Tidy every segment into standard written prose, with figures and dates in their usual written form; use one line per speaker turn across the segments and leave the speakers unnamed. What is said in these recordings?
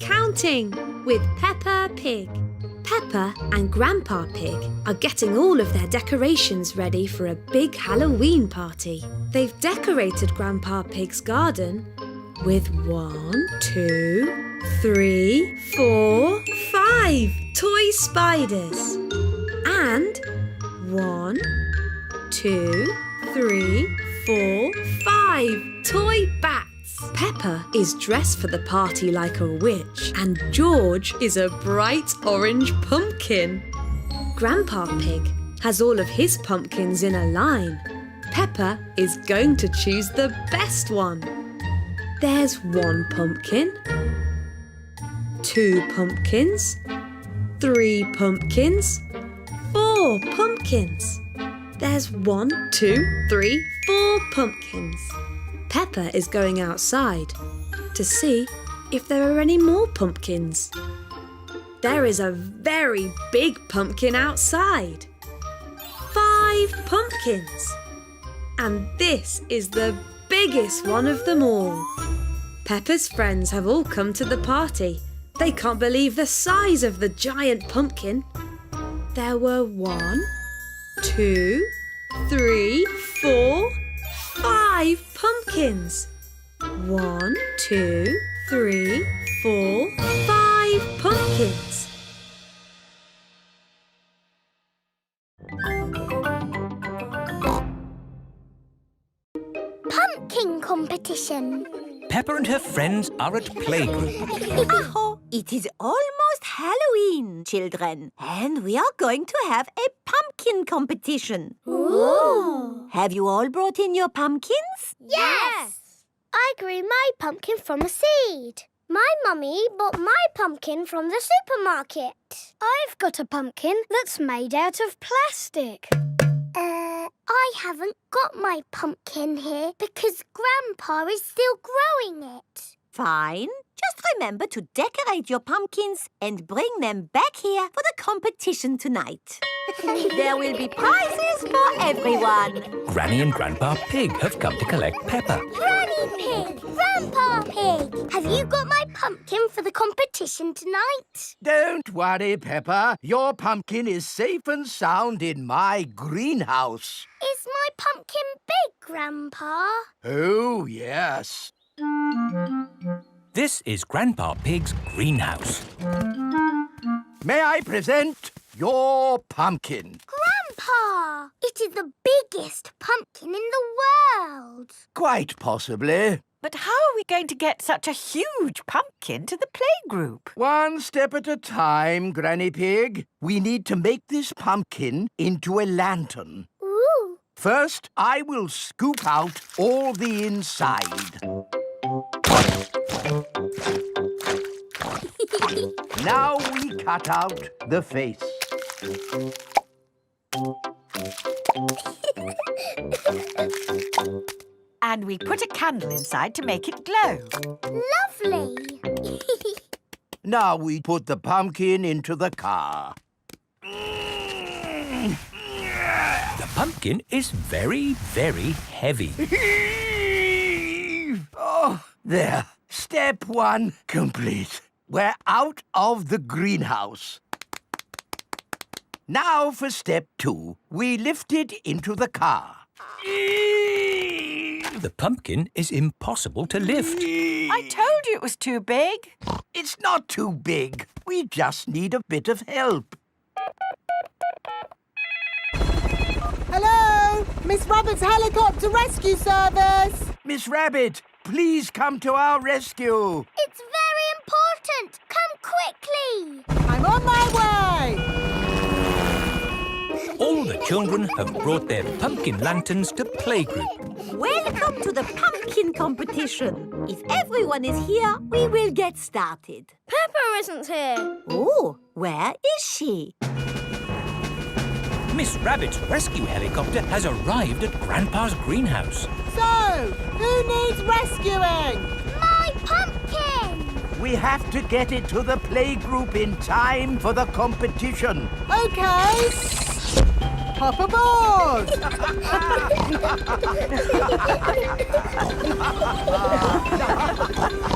counting with Peppa Pig. Peppa and Grandpa Pig are getting all of their decorations ready for a big Halloween party. They've decorated Grandpa Pig's garden with 1, 2, 3, 4, 5 toy spiders. And 1, 2, 3, 4, 5 toy bats. Peppa is dressed for the party like a witch, and George is a bright orange pumpkin. Grandpa Pig has all of his pumpkins in a line. Peppa is going to choose the best one. There's 1 pumpkin, 2 pumpkins, 3 pumpkins, 4 pumpkins. There's 1, 2, 3, 4 pumpkins. Peppa is going outside to see if there are any more pumpkins. There is a very big pumpkin outside. 5 pumpkins. And this is the biggest one of them all. Peppa's friends have all come to the party. They can't believe the size of the giant pumpkin. There were 1, 2, 3, 4, 5 pumpkins. 1, 2, 3, 4, 5 pumpkins.
Pumpkin competition.
Peppa and her friends are at playgroup.
It is almost Halloween, children, and we are going to have a pumpkin competition.
Ooh!
Have you all brought in your pumpkins?
Yes! I grew my pumpkin from a seed. My mummy bought my pumpkin from the supermarket. I've got a pumpkin that's made out of plastic. I haven't got my pumpkin here because Grandpa is still growing it.
Fine. Just remember to decorate your pumpkins and bring them back here for the competition tonight. There will be prizes for everyone.
Granny and Grandpa Pig have come to collect Peppa.
Granny Pig! Grandpa Pig! Have you got my pumpkin for the competition tonight?
Don't worry, Peppa. Your pumpkin is safe and sound in my greenhouse.
Is my pumpkin big, Grandpa?
Oh, yes.
This is Grandpa Pig's greenhouse.
May I present your pumpkin?
Grandpa! It is the biggest pumpkin in the world.
Quite possibly.
But how are we going to get such a huge pumpkin to the playgroup?
One step at a time, Granny Pig. We need to make this pumpkin into a lantern.
Ooh!
First, I will scoop out all the inside. Now we cut out the face.
And we put a candle inside to make it glow.
Lovely!
Now we put the pumpkin into the car.
The pumpkin is very, very heavy.
Oh, there. Step 1 complete. We're out of the greenhouse. Now for step 2. We lift it into the car.
The pumpkin is impossible to lift.
I told you it was too big.
It's not too big. We just need a bit of help.
Hello! Miss Rabbit's helicopter rescue service!
Miss Rabbit, please come to our rescue.
It's very important. Come quickly.
I'm on my way!
All the children have brought their pumpkin lanterns to playgroup.
Welcome to the pumpkin competition. If everyone is here, we will get started.
Peppa isn't here.
Oh, where is she?
Miss Rabbit's rescue helicopter has arrived at Grandpa's greenhouse.
So, who needs rescuing?
My pumpkin!
We have to get it to the playgroup in time for the competition.
OK. Hop aboard!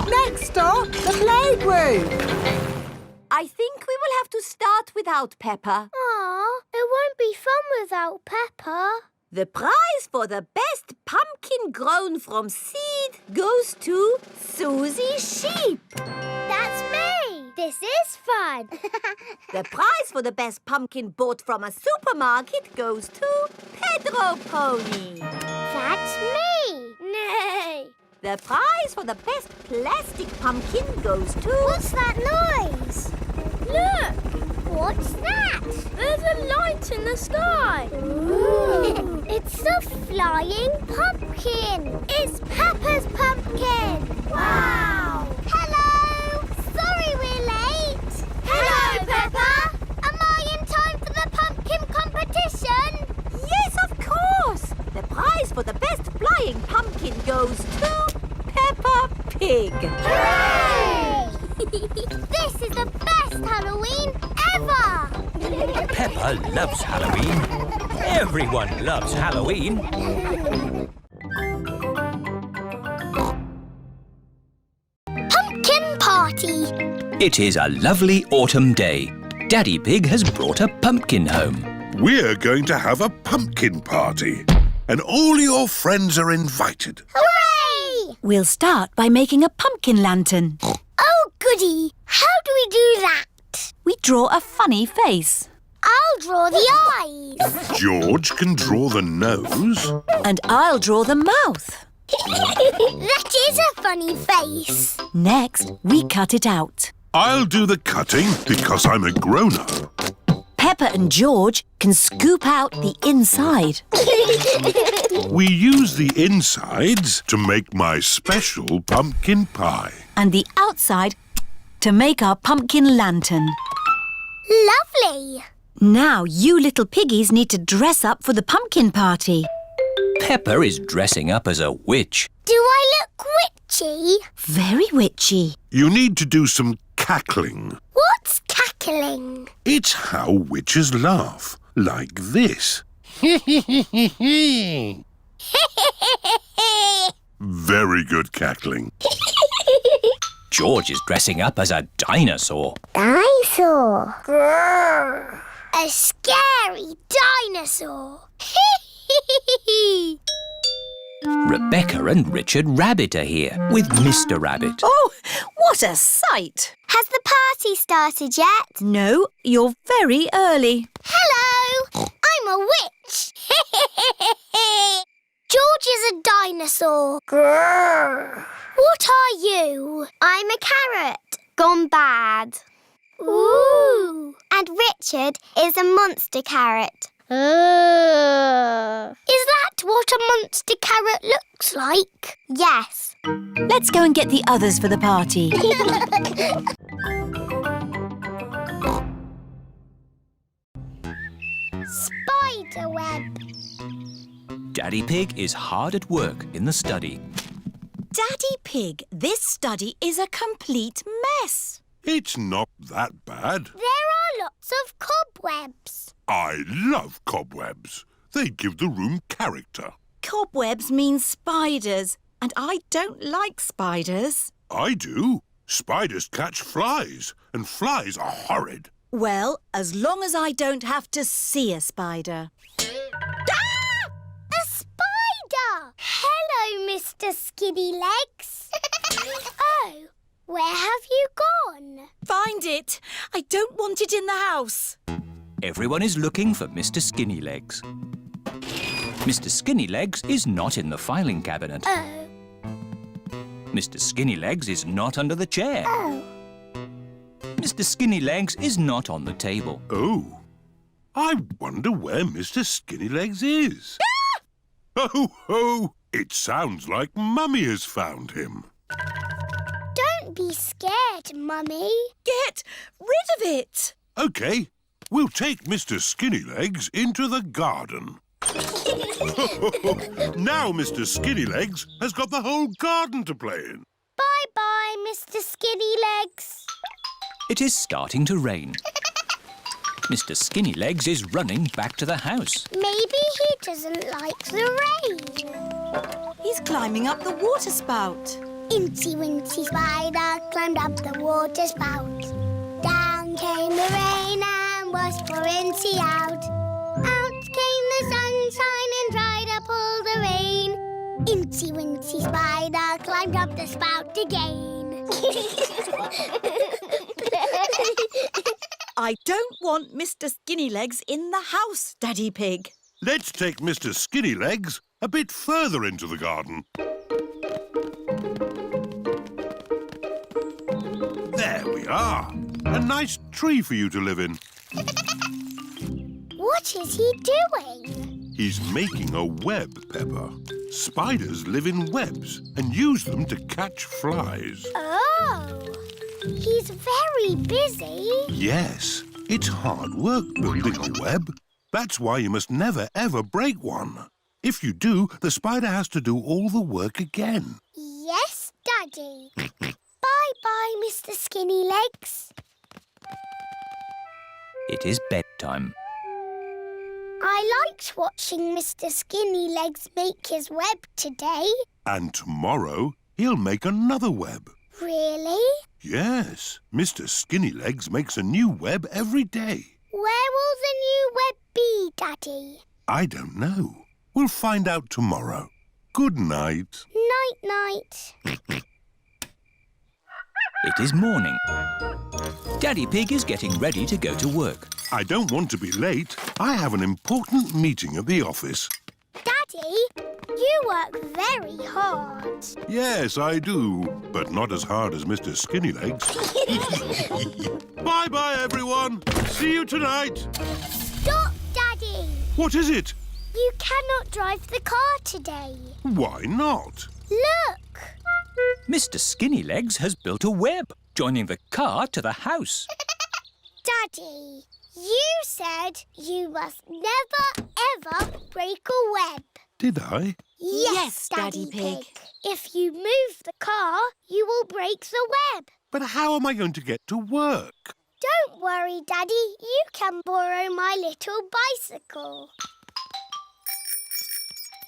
Next stop, the playgroup.
I think we will have to start without Peppa.
Aw, it won't be fun without Peppa.
The prize for the best pumpkin grown from seed goes to Suzy Sheep.
That's me. This is fun.
The prize for the best pumpkin bought from a supermarket goes to Pedro Pony.
That's me. Nay.
The prize for the best plastic pumpkin goes to...
What's that noise? Look! What's that? There's a light in the sky. Ooh. It's a flying pumpkin. It's Peppa's pumpkin. Wow! Hello! Sorry we're late. Hello, Peppa. Am I in time for the pumpkin competition?
Yes, of course! The prize for the best flying pumpkin goes to Peppa Pig.
Hooray! This is the best Halloween ever!
Peppa loves Halloween. Everyone loves Halloween.
Pumpkin party!
It is a lovely autumn day. Daddy Pig has brought a pumpkin home.
We're going to have a pumpkin party, and all your friends are invited.
Hooray!
We'll start by making a pumpkin lantern.
Oh, goody! How do we do that?
We draw a funny face.
I'll draw the eyes.
George can draw the nose.
And I'll draw the mouth.
That is a funny face.
Next, we cut it out.
I'll do the cutting because I'm a grown-up.
Peppa and George can scoop out the inside.
We use the insides to make my special pumpkin pie.
And the outside to make our pumpkin lantern.
Lovely.
Now you little piggies need to dress up for the pumpkin party.
Peppa is dressing up as a witch.
Do I look witchy?
Very witchy.
You need to do some cackling.
What's cackling?
It's how witches laugh, like this. Very good cackling.
George is dressing up as a dinosaur.
Dinosaur. Grrr. A scary dinosaur.
Rebecca and Richard Rabbit are here with Mr. Rabbit.
Oh, what a sight!
Has the party started yet?
No, you're very early.
Hello! I'm a witch. George is a dinosaur. Grrr. What are you? I'm a carrot. Gone bad. Ooh. And Richard is a monster carrot. Is that what a monster carrot looks like? Yes.
Let's go and get the others for the party.
Spider web.
Daddy Pig is hard at work in the study.
Daddy Pig, this study is a complete mess.
It's not that bad.
There are lots of cobwebs.
I love cobwebs. They give the room character.
Cobwebs mean spiders, and I don't like spiders.
I do. Spiders catch flies, and flies are horrid.
Well, as long as I don't have to see a spider.
A spider! Hello, Mr. Skinny Legs. Oh, where have you gone?
Find it! I don't want it in the house.
Everyone is looking for Mr. Skinnylegs. Mr. Skinnylegs is not in the filing cabinet.
Oh.
Mr. Skinnylegs is not under the chair.
Oh.
Mr. Skinnylegs is not on the table.
Oh, I wonder where Mr. Skinnylegs is. Oh, ho! It sounds like Mummy has found him.
Don't be scared, Mummy.
Get rid of it!
OK, we'll take Mr. Skinnylegs into the garden. Now Mr. Skinnylegs has got the whole garden to play in.
Bye-bye, Mr. Skinny Legs.
It is starting to rain. Mr. Skinnylegs is running back to the house.
Maybe he doesn't like the rain.
He's climbing up the water spout.
Incy Wincy Spider climbed up the water spout. Down came the rain and washed poor Incy out. Out came the sunshine and dried up all the rain. Incy Wincy Spider climbed up the spout again.
I don't want Mr. Skinnylegs in the house, Daddy Pig.
Let's take Mr. Skinnylegs a bit further into the garden. There we are. A nice tree for you to live in.
What is he doing?
He's making a web, Peppa. Spiders live in webs and use them to catch flies.
Oh, he's very busy.
Yes, it's hard work building a web. That's why you must never, ever break one. If you do, the spider has to do all the work again.
Yes, Daddy. Bye-bye, Mr. Skinnylegs.
It is bedtime.
I liked watching Mr. Skinnylegs make his web today.
And tomorrow, he'll make another web.
Really?
Yes, Mr. Skinnylegs makes a new web every day.
Where will the new web be, Daddy?
I don't know. We'll find out tomorrow. Good night.
Night-night.
It is morning. Daddy Pig is getting ready to go to work.
I don't want to be late. I have an important meeting at the office.
Daddy, you work very hard.
Yes, I do, but not as hard as Mr. Skinnylegs. Bye-bye, everyone. See you tonight.
Stop, Daddy.
What is it?
You cannot drive the car today.
Why not?
Look.
Mr. Skinnylegs has built a web, joining the car to the house.
Daddy, you said you must never, ever break a web.
Did I?
Yes, Daddy Pig.
If you move the car, you will break the web.
But how am I going to get to work?
Don't worry, Daddy. You can borrow my little bicycle.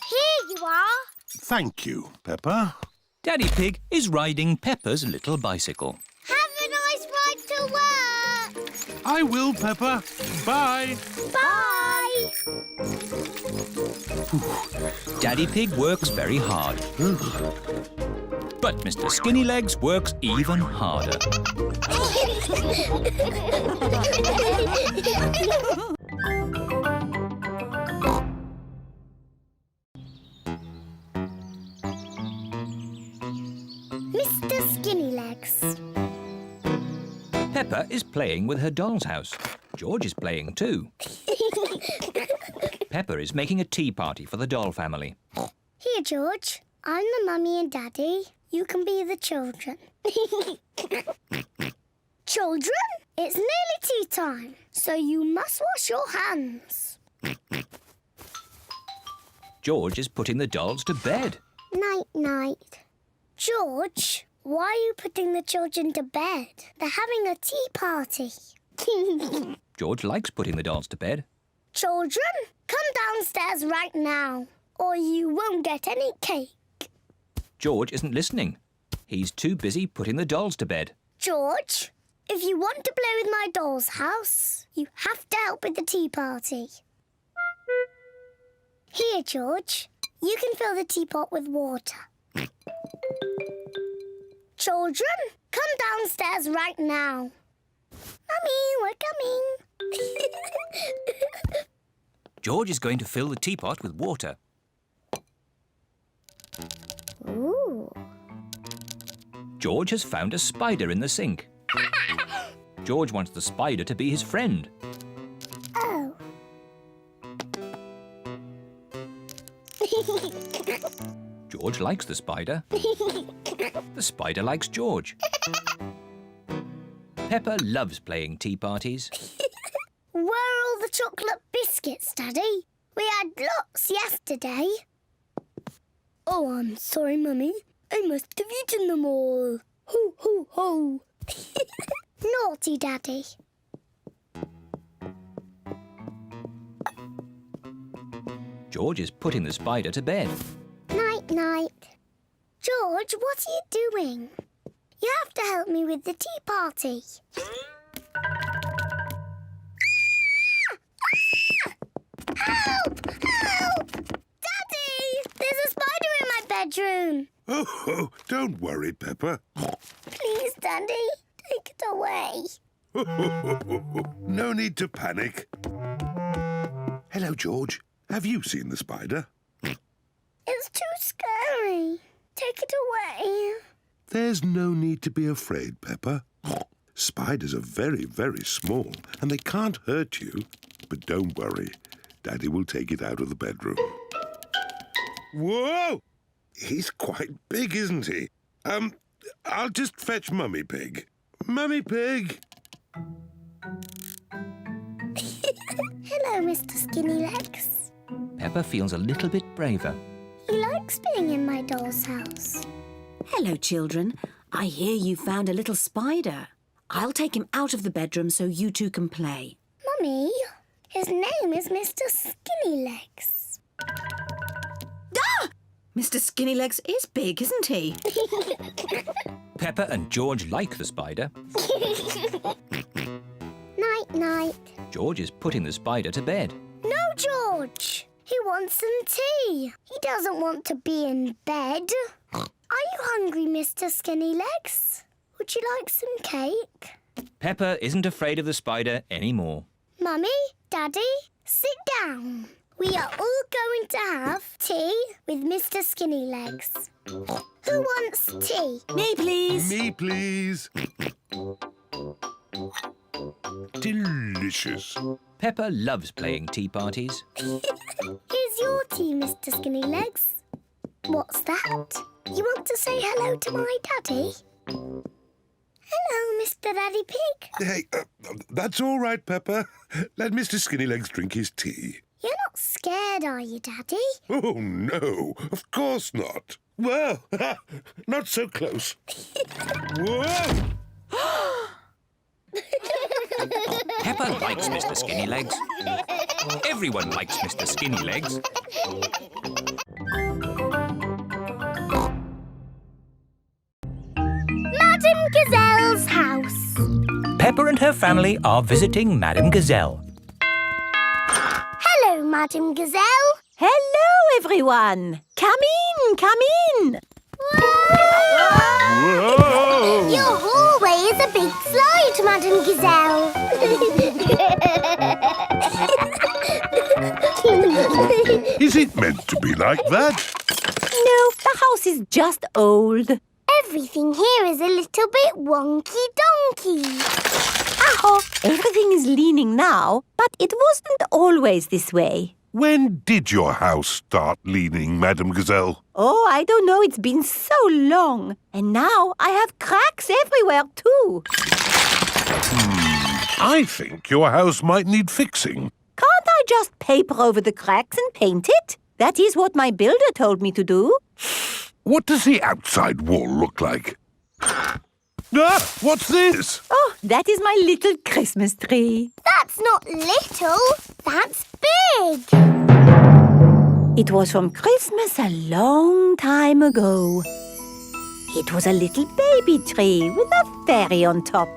Here you are.
Thank you, Peppa.
Daddy Pig is riding Peppa's little bicycle.
Have a nice ride to work.
I will, Peppa. Bye.
Bye.
Daddy Pig works very hard. But Mr. Skinnylegs works even harder.
Mr. Skinnylegs.
Peppa is playing with her doll's house. George is playing too. Peppa is making a tea party for the doll family.
Here, George. I'm the mummy and daddy. You can be the children. Children, it's nearly tea time, so you must wash your hands.
George is putting the dolls to bed.
Night-night. George, why are you putting the children to bed? They're having a tea party.
George likes putting the dolls to bed.
Children, come downstairs right now, or you won't get any cake.
George isn't listening. He's too busy putting the dolls to bed.
George, if you want to play with my doll's house, you have to help with the tea party. Here, George. You can fill the teapot with water. Children, come downstairs right now. Mummy, we're coming.
George is going to fill the teapot with water.
Ooh.
George has found a spider in the sink. George wants the spider to be his friend.
Oh.
George likes the spider. The spider likes George. Peppa loves playing tea parties.
Where are all the chocolate biscuits, Daddy? We had lots yesterday. Oh, I'm sorry, Mummy. I must have eaten them all. Ho, ho, ho. Naughty Daddy.
George is putting the spider to bed.
Night-night. George, what are you doing? You have to help me with the tea party. again.
Oh, don't worry, Peppa.
Please, Daddy, take it away.
No need to panic. Hello, George. Have you seen the spider?
It's too scary. Take it away.
There's no need to be afraid, Peppa. Spiders are very, very small and they can't hurt you. But don't worry. Daddy will take it out of the bedroom. Whoa! He's quite big, isn't he? I'll just fetch Mummy Pig. Mummy Pig!
Hello, Mr. Skinny Legs.
Peppa feels a little bit braver.
He likes being in my doll's house.
Hello, children. I hear you found a little spider. I'll take him out of the bedroom so you two can play.
Mummy, his name is Mr. Skinny Legs.
Ah! Mr. Skinnylegs is big, isn't he?
Peppa and George like the spider.
Night-night.
George is putting the spider to bed.
No, George. He wants some tea. He doesn't want to be in bed. Are you hungry, Mr. Skinny Legs? Would you like some cake?
Peppa isn't afraid of the spider anymore.
Mummy, Daddy, sit down. We are all going to have tea with Mr. Skinny Legs. Who wants tea?
Me, please.
Me, please. Delicious.
Peppa loves playing tea parties.
Here's your tea, Mr. Skinny Legs. What's that? You want to say hello to my daddy? Hello, Mr. Daddy Pig.
Hey, that's all right, Peppa. Let Mr. Skinnylegs drink his tea.
You're not scared, are you, Daddy?
Oh, no, of course not. Well, not so close. Whoa!
Peppa likes Mr. Skinnylegs. Everyone likes Mr. Skinnylegs.
Madame Gazelle's house.
Peppa and her family are visiting Madame Gazelle.
Hello, Madame Gazelle.
Hello, everyone. Come in.
Whoa!
Your hallway is a big slide, Madame Gazelle.
Is it meant to be like that?
No, the house is just old.
Everything here is a little bit wonky-donkey.
Oh, everything is leaning now, but it wasn't always this way.
When did your house start leaning, Madame Gazelle?
Oh, I don't know. It's been so long. And now I have cracks everywhere, too.
I think your house might need fixing.
Can't I just paper over the cracks and paint it? That is what my builder told me to do.
What does the outside wall look like? Ah, what's this?
Oh, that is my little Christmas tree.
That's not little, that's big.
It was from Christmas a long time ago. It was a little baby tree with a fairy on top.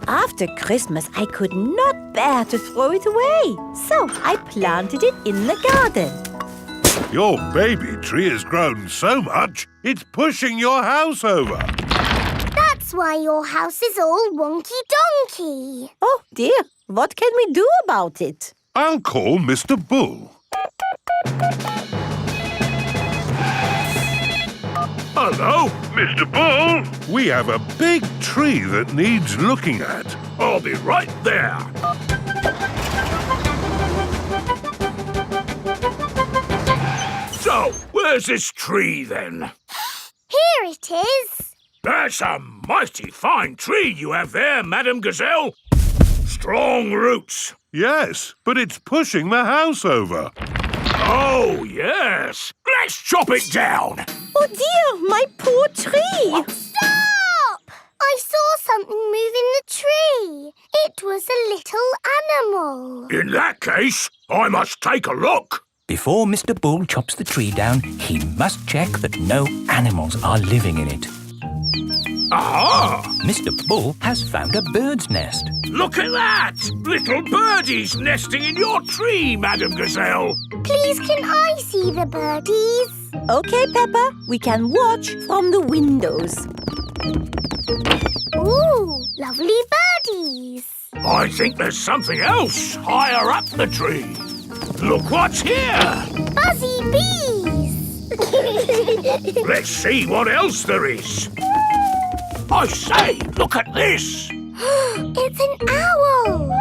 After Christmas, I could not bear to throw it away, so I planted it in the garden.
Your baby tree has grown so much, it's pushing your house over.
That's why your house is all wonky-donkey.
Oh, dear. What can we do about it?
I'll call Mr. Bull. Hello, Mr. Bull. We have a big tree that needs looking at. I'll be right there.
So, where's this tree then?
Here it is.
That's a mighty fine tree you have there, Madame Gazelle. Strong roots.
Yes, but it's pushing the house over.
Oh, yes. Let's chop it down.
Oh, dear, my poor tree.
Stop! I saw something move in the tree. It was a little animal.
In that case, I must take a look.
Before Mr. Bull chops the tree down, he must check that no animals are living in it.
Aha!
Mr. Bull has found a bird's nest.
Look at that! Little birdies nesting in your tree, Madame Gazelle.
Please, can I see the birdies?
OK, Peppa, we can watch from the windows.
Ooh, lovely birdies.
I think there's something else higher up the tree. Look what's here.
Buzzy bees.
Let's see what else there is. I say, look at this.
It's an owl.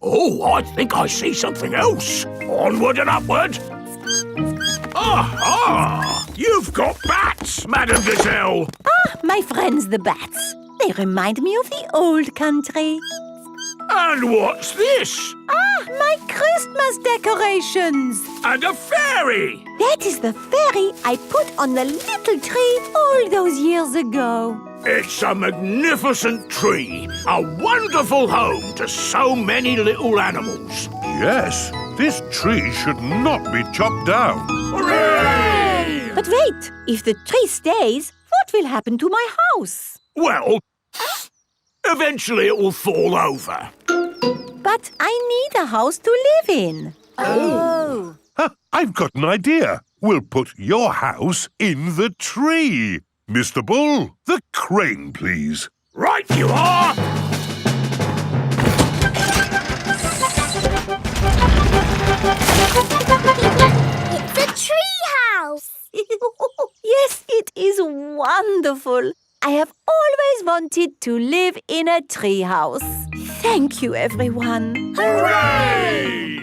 Oh, I think I see something else. Onward and upward. Aha! You've got bats, Madam Gazelle.
Ah, my friends the bats. They remind me of the old country.
And what's this?
Ah, my Christmas decorations.
And a fairy.
That is the fairy I put on the little tree all those years ago.
It's a magnificent tree. A wonderful home to so many little animals.
Yes, this tree should not be chopped down.
Hooray!
But wait, if the tree stays, what will happen to my house?
Well, eventually it will fall over.
But I need a house to live in. Oh.
Ha, I've got an idea. We'll put your house in the tree. Mr. Bull, the crane, please.
Right you are!
It's a tree house.
Yes, it is wonderful. I have always wanted to live in a tree house. Thank you, everyone.
Hooray!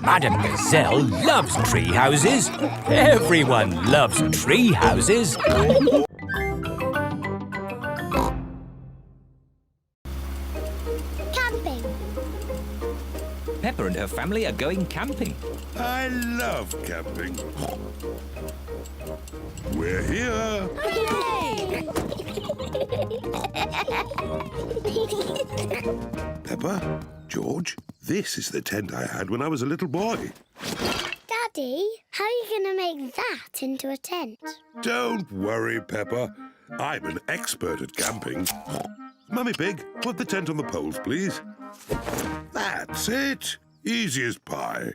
Madam Gazelle loves tree houses. Everyone loves tree houses.
Camping.
Peppa and her family are going camping.
I love camping. We're here. Peppa, George, this is the tent I had when I was a little boy.
Daddy, how are you going to make that into a tent?
Don't worry, Peppa. I'm an expert at camping. Mummy Pig, put the tent on the poles, please. That's it. Easy as pie.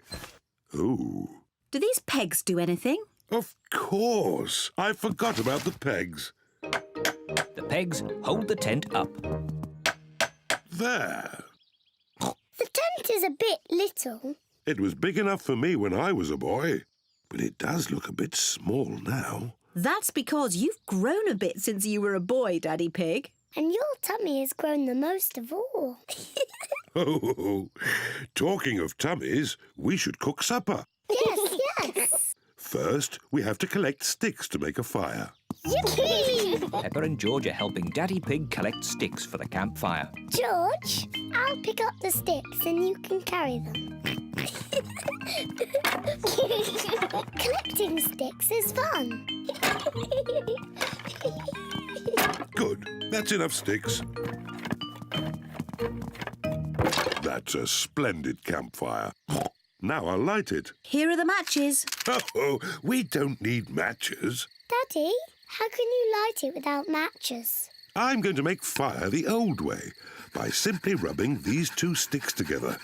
Oh,
Do these pegs do anything?
of course. I forgot about the pegs.
The pegs hold the tent up.
There.
The tent is a bit little.
It was big enough for me when I was a boy, but it does look a bit small now.
That's because you've grown a bit since you were a boy, Daddy Pig.
And your tummy has grown the most of all.
Oh, talking of tummies, we should cook supper.
Yes.
First, we have to collect sticks to make a fire.
Yippee!
Peppa and George are helping Daddy Pig collect sticks for the campfire.
George, I'll pick up the sticks and you can carry them. Collecting sticks is fun.
Good. That's enough sticks. That's a splendid campfire. Now I'll light it.
Here are the matches.
Oh, we don't need matches.
Daddy, how can you light it without matches?
I'm going to make fire the old way by simply rubbing these two sticks together.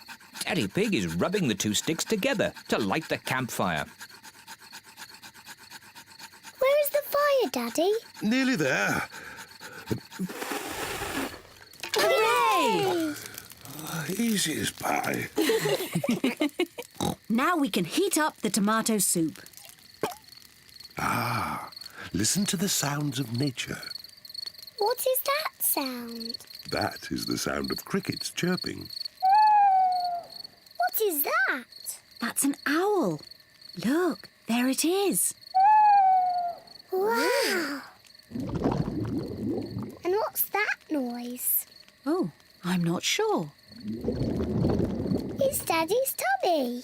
Daddy Pig is rubbing the two sticks together to light the campfire.
Where is the fire, Daddy?
Nearly there.
Hooray!
Easy as pie.
Now we can heat up the tomato soup.
Ah, listen to the sounds of nature.
What is that sound?
That is the sound of crickets chirping.
What is that?
That's an owl. Look, there it is.
Wow! And what's that noise?
Oh, I'm not sure.
It's Daddy's tummy.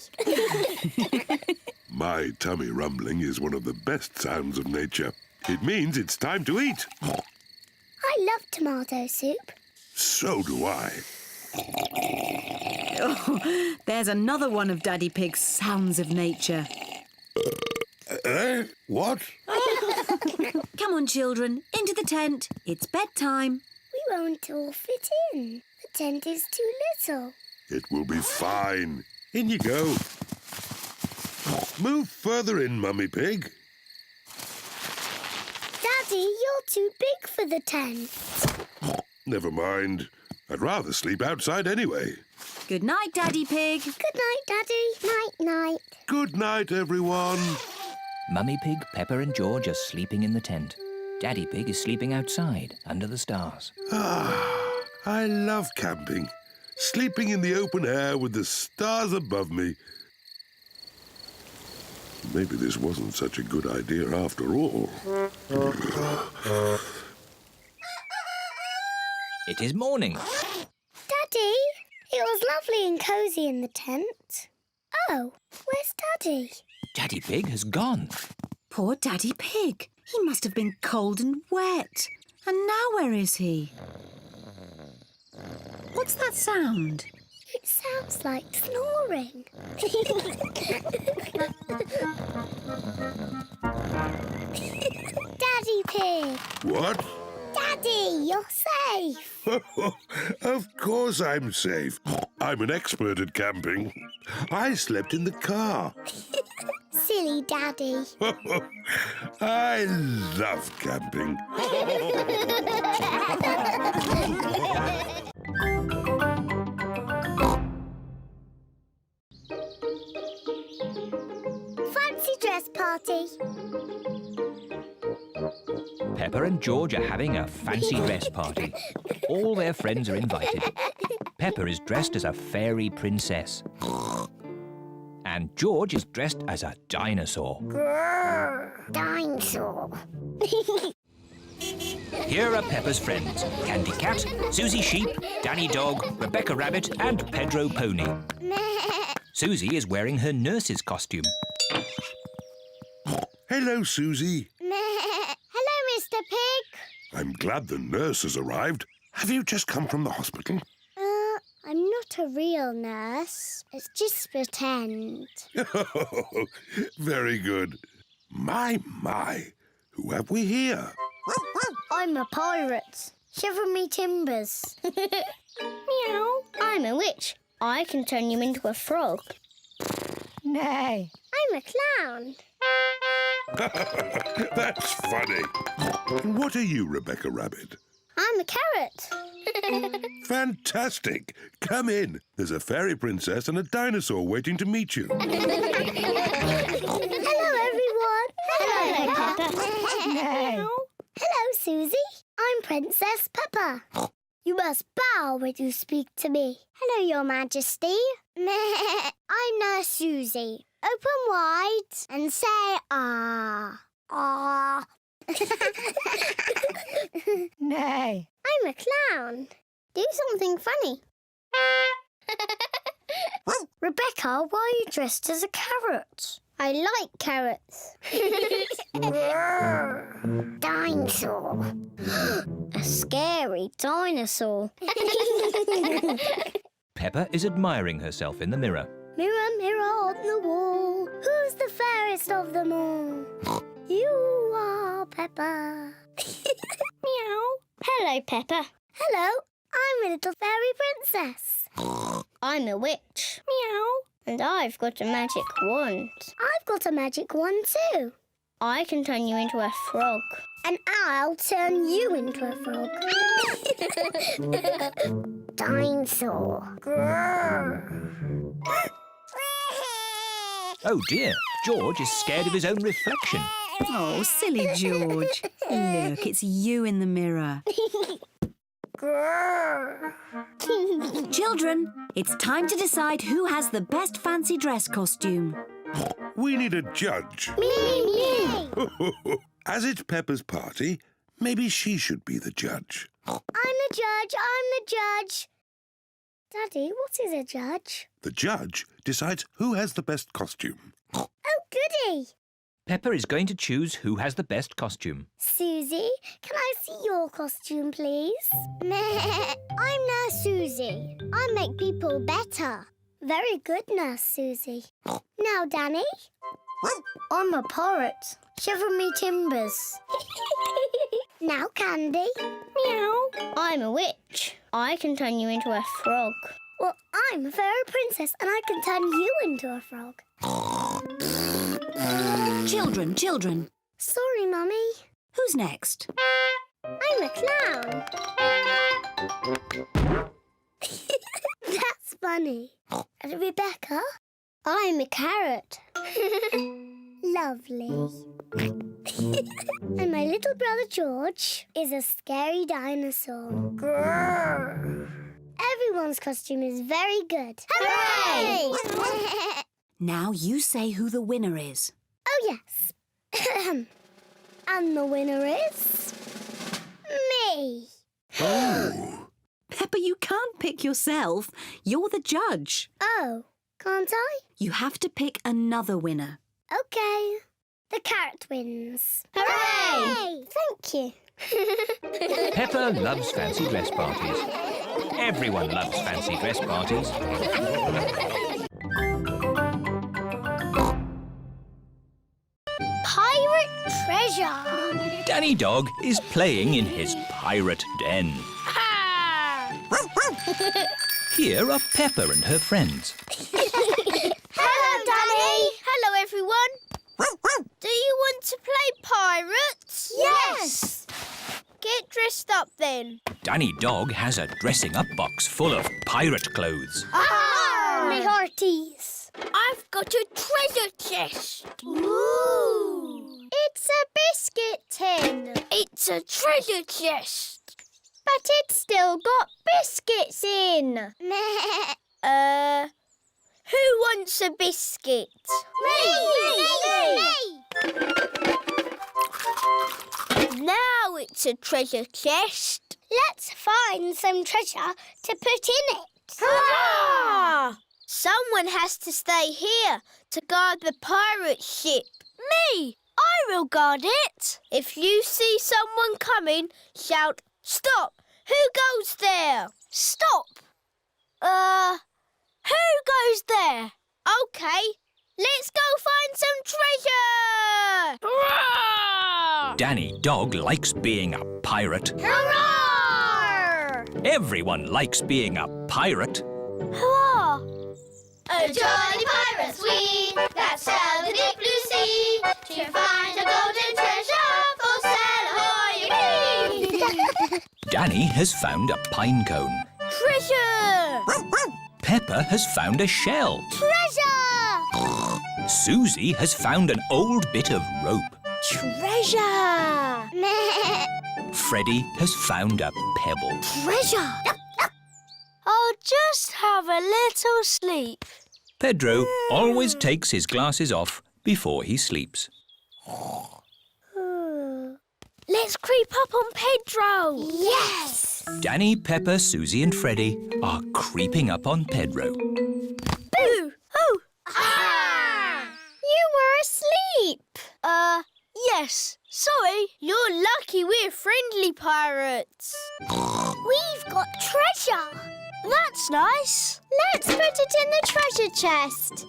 My tummy rumbling is one of the best sounds of nature. It means it's time to eat.
I love tomato soup.
So do I.
Oh, there's another one of Daddy Pig's sounds of nature.
What?
Come on, children, into the tent. It's bedtime.
We won't all fit in. The tent is too little.
It will be fine. In you go. Move further in, Mummy Pig.
Daddy, you're too big for the tent.
Never mind. I'd rather sleep outside anyway.
Good night, Daddy Pig.
Good night, Daddy. Night-night.
Good night, everyone.
Mummy Pig, Peppa and George are sleeping in the tent. Daddy Pig is sleeping outside, under the stars.
Ah, I love camping. Sleeping in the open air with the stars above me. Maybe this wasn't such a good idea after all.
It is morning.
Daddy, it was lovely and cosy in the tent. Oh, where's Daddy?
Daddy Pig has gone.
Poor Daddy Pig. He must have been cold and wet. And now where is he? What's that sound?
It sounds like snoring. Daddy Pig!
What?
Daddy, you're safe!
Of course I'm safe. I'm an expert at camping. I slept in the car.
Silly Daddy.
I love camping.
Fancy dress party.
Peppa and George are having a fancy dress party. All their friends are invited. Peppa is dressed as a fairy princess. And George is dressed as a dinosaur.
Grrr, dinosaur.
Here are Peppa's friends. Candy Cat, Suzy Sheep, Danny Dog, Rebecca Rabbit and Pedro Pony. Suzy is wearing her nurse's costume.
Hello, Suzy.
Hello, Mr. Pig.
I'm glad the nurse has arrived. Have you just come from the hospital?
I'm not a real nurse. It's just pretend.
Very good. My. Who have we here?
I'm a pirate. Shiver me timbers. Meow. I'm a witch. I can turn you into a frog.
Nay.
I'm a clown.
That's funny. What are you, Rebecca Rabbit?
I'm a carrot.
Fantastic. Come in. There's a fairy princess and a dinosaur waiting to meet you.
Hello, everyone. Hello, Peppa.
Nay.
Hello, Suzy. I'm Princess Peppa. You must bow when you speak to me. Hello, Your Majesty. I'm Nurse Suzy. Open wide and say ah. Ah.
Nay.
I'm a clown. Do something funny. Rebecca, why are you dressed as a carrot? I like carrots. Dinosaur. A scary dinosaur.
Peppa is admiring herself in the mirror.
Mirror, mirror on the wall, who's the fairest of them all? You are Peppa. Meow. Hello, Peppa. Hello, I'm a little fairy princess. I'm a witch. Meow. And I've got a magic wand. I've got a magic wand too. I can turn you into a frog. And I'll turn you into a frog. Dinosaur. Grrr.
Oh dear, George is scared of his own reflection.
Oh, silly George. Look, it's you in the mirror.
Grrr.
Children, it's time to decide who has the best fancy dress costume.
We need a judge.
Me.
As it's Peppa's party, maybe she should be the judge.
I'm the judge. Daddy, what is a judge?
The judge decides who has the best costume.
Oh, goody.
Peppa is going to choose who has the best costume.
Suzy, can I see your costume, please? I'm Nurse Suzy. I make people better. Very good, Nurse Suzy. Now, Danny. I'm a pirate. Shiver me timbers. Now, Candy. Meow. I'm a witch. I can turn you into a frog. Well, I'm a fairy princess and I can turn you into a frog.
Children.
Sorry, Mummy.
Who's next?
I'm a clown. That's funny. And Rebecca? I'm a carrot. Lovely. And my little brother George is a scary dinosaur. Grrr. Everyone's costume is very good. Hooray!
Now you say who the winner is.
Oh, yes. And the winner is... me.
Peppa, you can't pick yourself. You're the judge.
Oh, can't I?
You have to pick another winner.
OK. The carrot wins. Hooray! Thank you.
Peppa loves fancy dress parties. Everyone loves fancy dress parties.
Pirate treasure.
Danny Dog is playing in his pirate den. Here are Peppa and her friends.
Hello, Danny. Hello, everyone. Do you want to play pirates? Yes. Get dressed up then.
Danny Dog has a dressing up box full of pirate clothes.
Me hearties. I've got a treasure chest. Ooh. It's a biscuit tin. It's a treasure chest. But it's still got biscuits in. Who wants a biscuit? Me! Now it's a treasure chest. Let's find some treasure to put in it. Hurrah! Someone has to stay here to guard the pirate ship. Me! I will guard it. If you see someone coming, shout, "Stop! Who goes there?" Stop! Who goes there? OK, let's go find some treasure! Hurrah!
Danny Dog likes being a pirate.
Hurrah!
Everyone likes being a pirate.
Hurrah! A jolly pirates we, that sail the deep blue sea, to find a golden treasure, full sail ahoy!
Danny has found a pine cone.
Treasure!
Peppa has found a shell.
Treasure!
Suzy has found an old bit of rope.
Treasure!
Freddy has found a pebble.
Treasure! I'll just have a little sleep.
Pedro always takes his glasses off before he sleeps.
Let's creep up on Pedro. Yes!
Danny, Peppa, Suzy and Freddy are creeping up on Pedro.
Boo! Oh! Ah! You were asleep. Yes. Sorry. You're lucky we're friendly pirates. We've got treasure. That's nice. Let's put it in the treasure chest.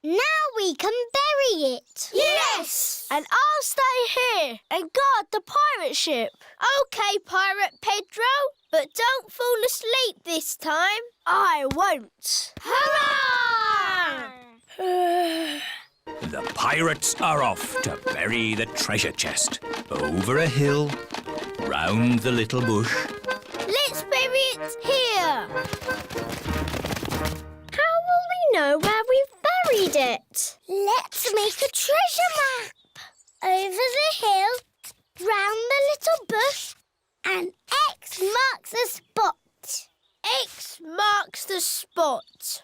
Now we can bury it. Yes! And I'll stay here and guard the pirate ship. OK, Pirate Pedro, but don't fall asleep this time. I won't. Hurrah!
The pirates are off to bury the treasure chest. Over a hill, round the little bush.
Let's bury it here. How will we know where we've buried it? Let's make a treasure map. Over the hill, round the little bush, and X marks the spot. X marks the spot.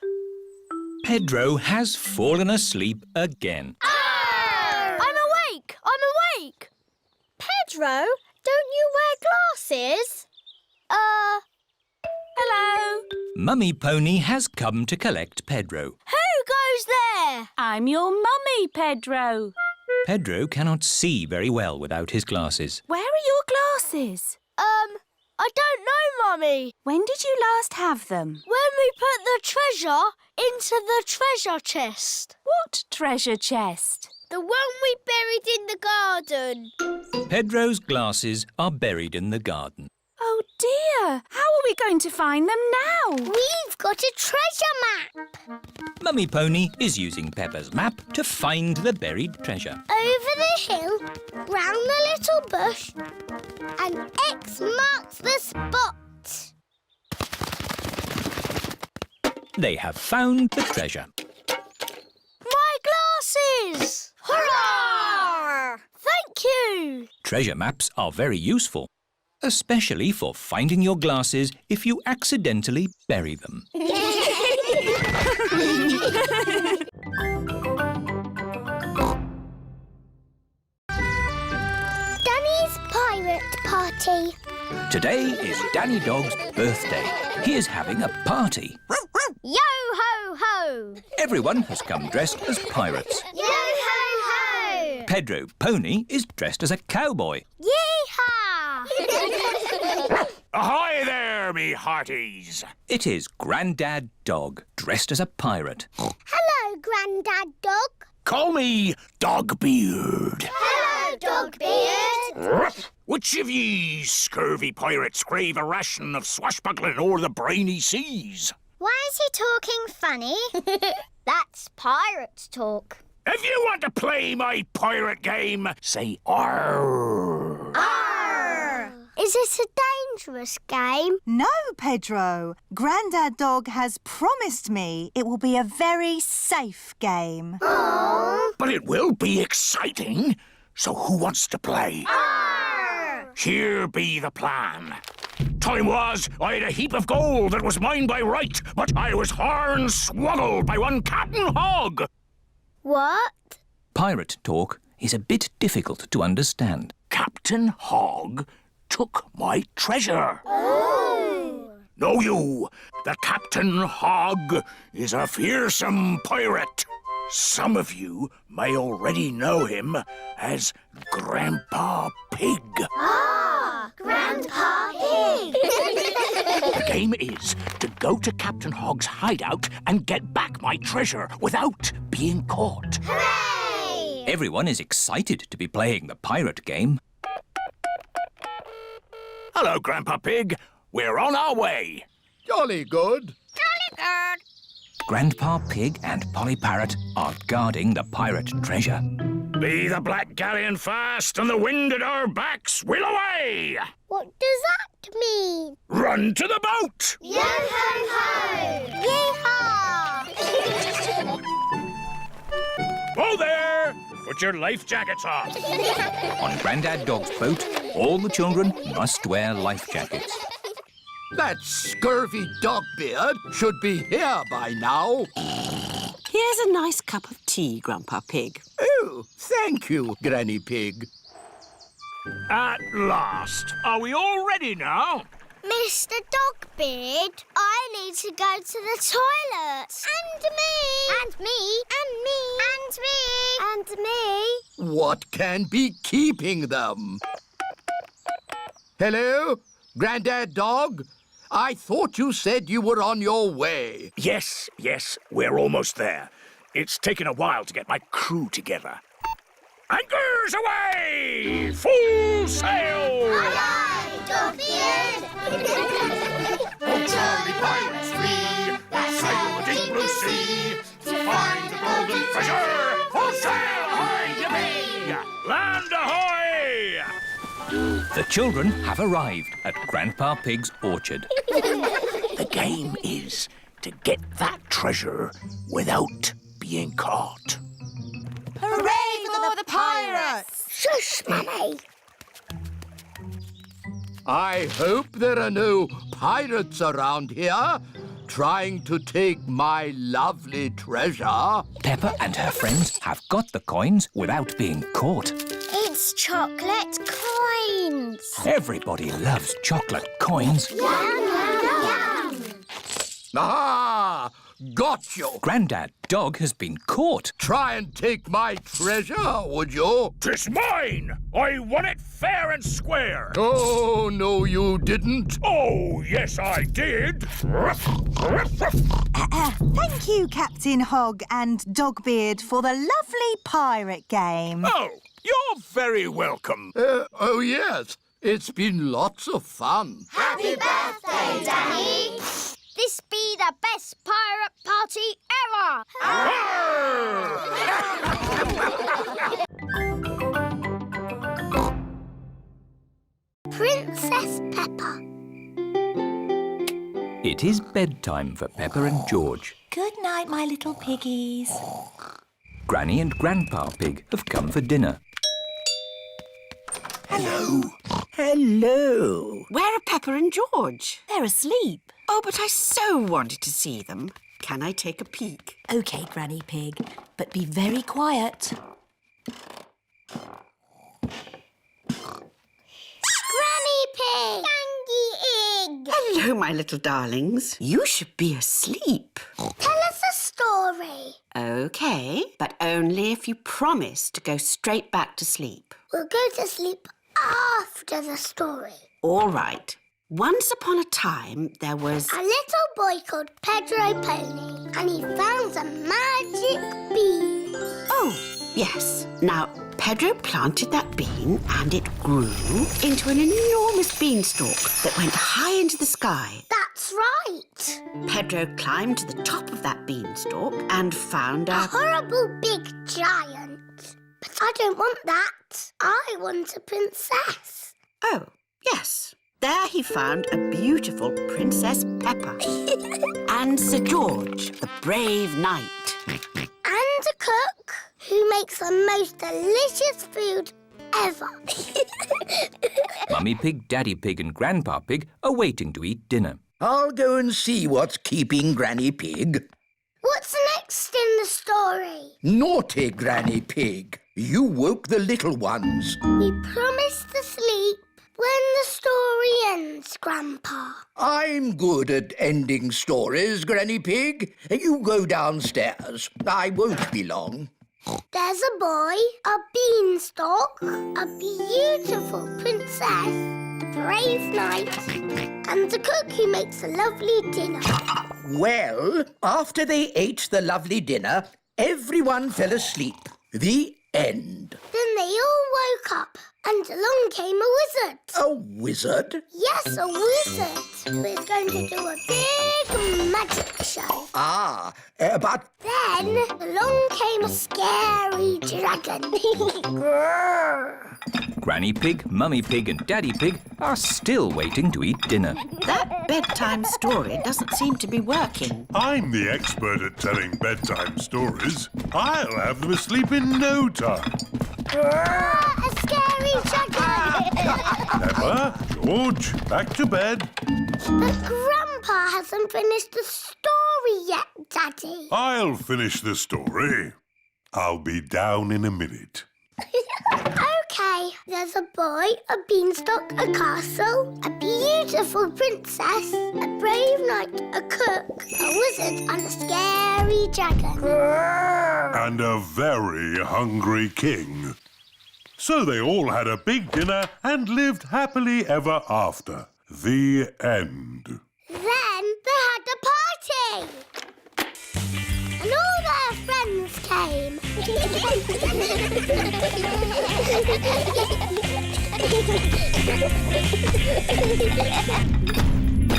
Pedro has fallen asleep again.
I'm awake! I'm awake! Pedro, don't you wear glasses? Hello?
Mummy Pony has come to collect Pedro.
Who goes there?
I'm your mummy, Pedro.
Pedro cannot see very well without his glasses.
Where are your glasses?
I don't know, Mummy.
When did you last have them?
When we put the treasure into the treasure chest.
What treasure chest?
The one we buried in the garden.
Pedro's glasses are buried in the garden.
Oh dear! How are we going to find them now?
We've got a treasure map.
Mummy Pony is using Peppa's map to find the buried treasure.
Over the hill, round the little bush, and X marks the spot.
They have found the treasure.
My glasses! Hurrah! Thank you!
Treasure maps are very useful, especially for finding your glasses if you accidentally bury them.
Danny's Pirate Party.
Today is Danny Dog's birthday. He is having a party.
Yo-ho-ho!
Everyone has come dressed as pirates.
Yo-ho-ho!
Pedro Pony is dressed as a cowboy.
Yeehaw!
Ahoy there, me hearties.
It is Grandad Dog dressed as a pirate.
Hello, Grandad Dog.
Call me Dogbeard.
Hello, Dogbeard.
Which of ye scurvy pirates crave a ration of swashbuckling o'er the briny seas?
Why is he talking funny? That's pirates talk.
If you want to play my pirate game, say arr.
Arr! Is it a dangerous game?
No, Pedro. Grandad Dog has promised me it will be a very safe game.
Aww.
But it will be exciting. So who wants to play?
Arr!
Here be the plan. Time was, I had a heap of gold that was mine by right, but I was horn-swoggled by one Captain Hog.
What?
Pirate talk is a bit difficult to understand.
Captain Hog took my treasure.
Oh!
Know you that Captain Hog is a fearsome pirate? Some of you may already know him as Grandpa Pig.
Ah! Grandpa Pig!
The game is to go to Captain Hog's hideout and get back my treasure without being caught.
Hooray!
Everyone is excited to be playing the pirate game.
Hello, Grandpa Pig. We're on our way.
Jolly good.
Grandpa Pig and Polly Parrot are guarding the pirate treasure.
Be the black galleon fast and the wind at our backs, we'll away!
What does that mean?
Run to the boat!
Yo-ho-ho! Yeehaw!
Whoa there! Put your life jackets on.
On Grandad Dog's boat, all the children must wear life jackets.
That scurvy Dogbeard should be here by now.
Here's a nice cup of tea, Grandpa Pig.
Oh, thank you, Granny Pig.
At last. Are we all ready now?
Mr. Dogbeard, I need to go to the toilet. And me. And me. And me. And me. And me.
What can be keeping them? Hello, Grandad Dog? I thought you said you were on your way.
Yes, we're almost there. It's taken a while to get my crew together. Anchors away! Full sail!
Aye, aye, Dogbeard!
Oh, jolly pirates three, that sail the deep blue sea, to find the golden treasure! Full sail, ahoy, yippee! Land ahoy!
The children have arrived at Grandpa Pig's orchard.
The game is to get that treasure without being caught.
Hooray for the pirates!
Shush, Mummy!
I hope there are no pirates around here trying to take my lovely treasure.
Peppa and her friends have got the coins without being caught.
It's chocolate coins!
Everybody loves chocolate coins.
Yum, yum, yum!
Ah, got you.
Grandad Dog has been caught.
Try and take my treasure, would you?
'Tis mine! I won it fair and square!
Oh, no, you didn't.
Oh, yes, I did!
Thank you, Captain Hog and Dogbeard, for the lovely pirate game.
Oh, you're very welcome.
Oh, yes. It's been lots of fun.
Happy birthday, Daddy! This be the best pirate party ever! Princess Peppa.
It is bedtime for Peppa and George.
Good night, my little piggies.
Granny and Grandpa Pig have come for dinner.
Hello. Hello.
Where are Peppa and George?
They're asleep.
Oh, but I so wanted to see them. Can I take a peek?
OK, Granny Pig, but be very quiet.
Granny Pig! Candy Egg!
Hello, my little darlings. You should be asleep.
Tell us a story.
OK, but only if you promise to go straight back to sleep.
We'll go to sleep after the story.
All right. Once upon a time, there was...
A little boy called Pedro Pony, and he found a magic bean.
Oh, yes. Now, Pedro planted that bean and it grew into an enormous beanstalk that went high into the sky.
That's right.
Pedro climbed to the top of that beanstalk and found
A horrible big giant. But I don't want that. I want a princess.
Oh, yes. There he found a beautiful Princess Peppa and Sir George, the brave knight.
And a cook who makes the most delicious food ever.
Mummy Pig, Daddy Pig and Grandpa Pig are waiting to eat dinner.
I'll go and see what's keeping Granny Pig.
What's next in the story?
Naughty Granny Pig. You woke the little ones.
We promised to sleep when the story ends, Grandpa.
I'm good at ending stories, Granny Pig. You go downstairs. I won't be long.
There's a boy, a beanstalk, a beautiful princess, a brave knight, and a cook who makes a lovely dinner.
Well, after they ate the lovely dinner, everyone fell asleep. The end.
Then they all woke up, and along came a wizard.
A wizard?
Yes, a wizard who is going to do a big magic show.
But...
Then along came a scary dragon.
Granny Pig, Mummy Pig and Daddy Pig are still waiting to eat dinner.
That bedtime story doesn't seem to be working.
I'm the expert at telling bedtime stories. I'll have them asleep in no time.
A scary dragon!
Peppa, George, back to bed.
But Grandpa hasn't finished the story yet, Daddy.
I'll finish the story. I'll be down in a minute.
OK, there's a boy, a beanstalk, a castle, a beautiful princess, a brave knight, a cook, a wizard and a scary dragon.
And a very hungry king. So they all had a big dinner and lived happily ever after. The end.
Then they had a party. And all their friends came.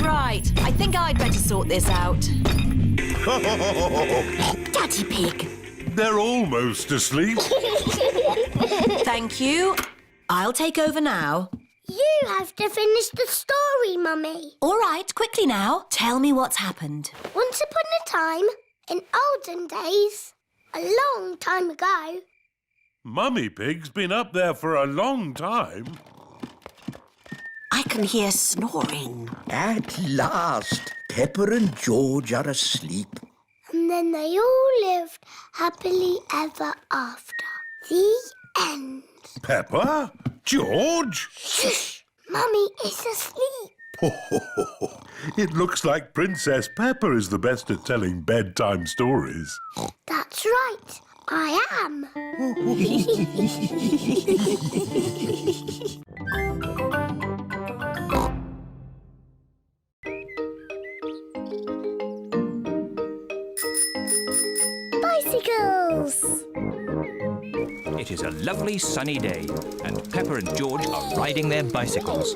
Right, I think I'd better sort this out. Daddy Pig.
They're almost asleep.
Thank you. I'll take over now.
You have to finish the story, Mummy.
All right, quickly now. Tell me what's happened.
Once upon a time, in olden days, a long time ago...
Mummy Pig's been up there for a long time.
I can hear snoring.
At last, Peppa and George are asleep.
And then they all lived happily ever after. The end.
Peppa? George?
Shh! Mummy is asleep.
It looks like Princess Peppa is the best at telling bedtime stories.
That's right. I am. Bicycles!
It is a lovely sunny day, and Peppa and George are riding their bicycles.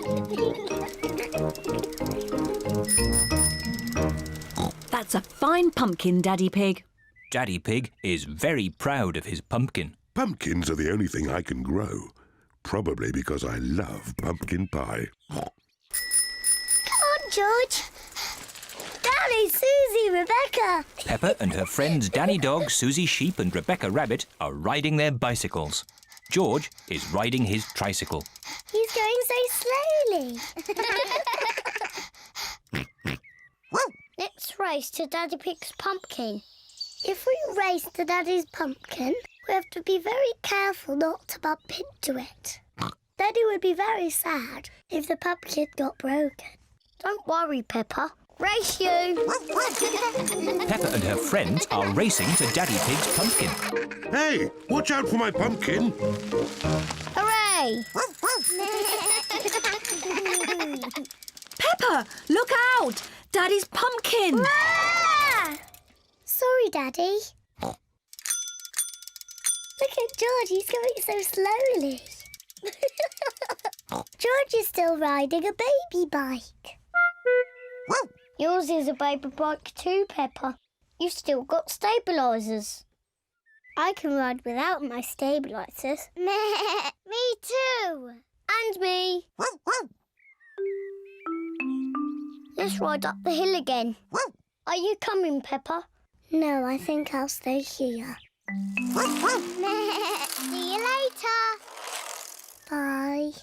That's a fine pumpkin, Daddy Pig.
Daddy Pig is very proud of his pumpkin.
Pumpkins are the only thing I can grow. Probably because I love pumpkin pie.
Come on, George. Daddy, Suzy, Rebecca.
Peppa and her friends Danny Dog, Suzy Sheep and Rebecca Rabbit are riding their bicycles. George is riding his tricycle.
He's going so slowly. Let's race to Daddy Pig's pumpkin. If we race to Daddy's pumpkin, we have to be very careful not to bump into it. Daddy would be very sad if the pumpkin got broken. Don't worry, Peppa. Race you!
Peppa and her friends are racing to Daddy Pig's pumpkin.
Hey, watch out for my pumpkin.
Hooray!
Peppa, look out! Daddy's pumpkin!
Ah! Sorry, Daddy. Look at George, he's going so slowly. George is still riding a baby bike. Yours is a baby bike too, Peppa. You've still got stabilisers. I can ride without my stabilisers. Me too. And me. Let's ride up the hill again. Are you coming, Peppa? No, I think I'll stay here. See you later. Bye.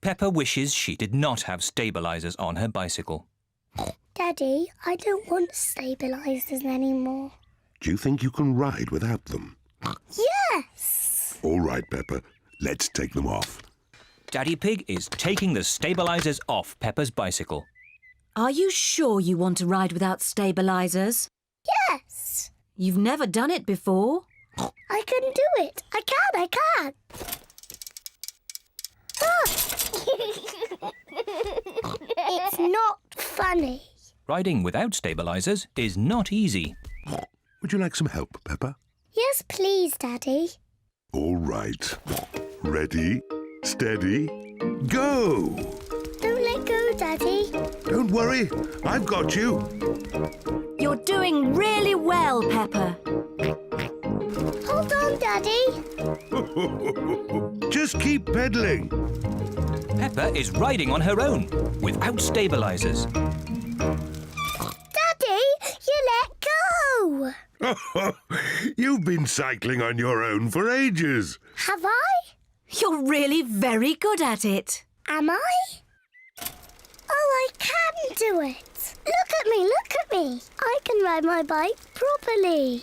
Peppa wishes she did not have stabilisers on her bicycle.
Daddy, I don't want stabilisers anymore.
Do you think you can ride without them?
Yes!
All right, Peppa. Let's take them off.
Daddy Pig is taking the stabilisers off Peppa's bicycle.
Are you sure you want to ride without stabilisers?
Yes!
You've never done it before.
I can do it. I can. Ah! It's not funny.
Riding without stabilisers is not easy.
Would you like some help, Peppa?
Yes, please, Daddy.
All right. Ready, steady, go!
Don't let go, Daddy.
Don't worry, I've got you.
You're doing really well, Peppa.
Hold on, Daddy.
Just keep pedaling.
Peppa is riding on her own, without stabilisers.
Daddy, you let go.
You've been cycling on your own for ages.
Have I?
You're really very good at it.
Am I? Oh, I can do it. Look at me, look at me. I can ride my bike properly.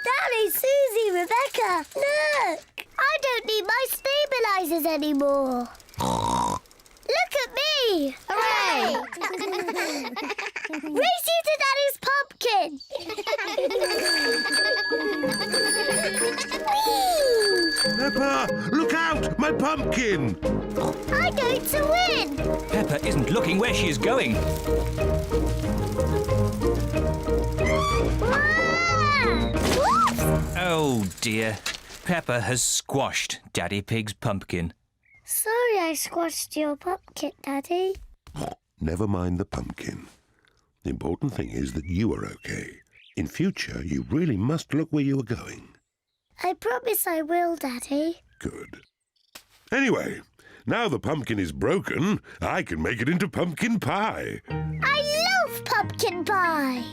Daddy, Suzy, Rebecca, look. I don't need my stabilisers anymore. Look at me. Hooray. Race you to Daddy's pumpkin.
Peppa, look out! My pumpkin!
I'm going to win.
Peppa isn't looking where she is going.
Whoops.
Oh dear. Peppa has squashed Daddy Pig's pumpkin.
Sorry I squashed your pumpkin, Daddy.
Never mind the pumpkin. The important thing is that you are okay. In future, you really must look where you are going.
I promise I will, Daddy.
Good. Anyway, now the pumpkin is broken, I can make it into pumpkin pie.
I love pumpkin pie.